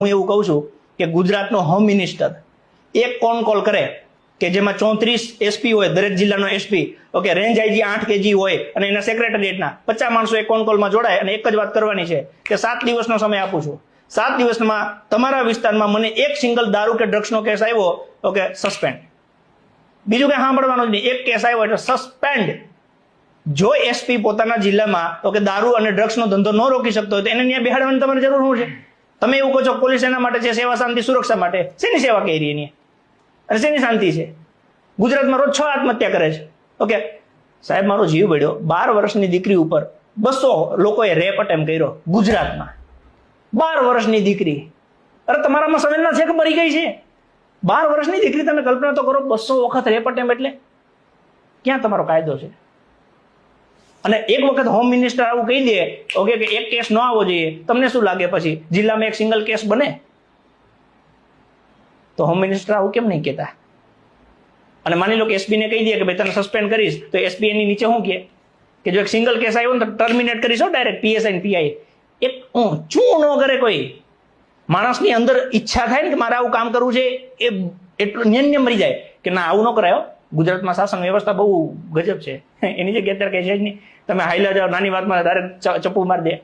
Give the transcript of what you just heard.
હું એવું કહું છું કે ગુજરાતનો હોમ મિનિસ્ટર એક ફોન કોલ કરે કે જેમાં 34 એસપી હોય, દરેક જિલ્લાનો SP, okay, range IG 8 KG હોય અને એના સેક્રેટરીએટના 50 માણસો એક ફોન કોલમાં જોડાય અને એક જ વાત કરવાની છે કે 7 દિવસનો સમય આપું છું, 7 દિવસમાં તમારા વિસ્તારમાં મને એક સિંગલ દારૂ કે ડ્રગ્સનો કેસ આવ્યો, ઓકે, સસ્પેન્ડ. બીજું કઈ સાંભળવાનું જ નહીં, એક કેસ આવ્યો એટલે સસ્પેન્ડ. જો એસપી પોતાના જિલ્લામાં ઓકે દારૂ અને ડ્રગ્સનો ધંધો ન રોકી શકતો હોય તો એને ત્યાં બેહાડવાની તમારી જરૂર શું છે? તમે એવું કહો છો પોલીસ એના માટે છે, સેવા શાંતિ સુરક્ષા માટે. શેની સેવા કરી એની અને શેની શાંતિ છે? ગુજરાતમાં રોજ 6 આત્મહત્યા કરે છે. ઓકે સાહેબ, મારો જીવ બળ્યો. 12 વર્ષની દીકરી ઉપર 200 લોકોએ રેપ અટેમ્પ કર્યો ગુજરાતમાં. 12 વર્ષની દીકરી. અરે તમારામાં સંવેદના છે કે મરી ગઈ છે? 12 વર્ષની દીકરી, તમે કલ્પના તો કરો, 200 વખત રેપ અટેમ્પ એટલે ક્યાં તમારો કાયદો છે? અને એક વખત હોમ મિનિસ્ટર આવું કહી દે ઓકે કે એક કેસ ન આવવો જોઈએ, તમને શું લાગે પછી જિલ્લામાં એક સિંગલ કેસ બને? તો હોમ મિનિસ્ટર આવું કેમ નહીં કહેતા? અને માની લો કે એસપી ને કહી દે કે ભાઈ તને સસ્પેન્ડ કરીશ, તો એસપી એની નીચે શું કહે કે જો એક સિંગલ કેસ આવ્યો ને તો ટર્મિનેટ કરીશ ડાયરેક્ટ, પીએસઆઈ ને પીઆઈ. એક ઊંચું ન કરે કોઈ. માણસની અંદર ઈચ્છા થાય ને કે મારે આવું કામ કરવું છે, એ એટલું નિયન્ય મરી જાય કે ના આવું ન કરાયો. ગુજરાતમાં શાસન વ્યવસ્થા બહુ ગજબ છે. એની જગ્યાએ અત્યારે કઈ છે જ નહીં. તમે હાઈલા જાઓ, નાની વાતમાં ડાયરેક્ટ ચપ્પુ મારી દે.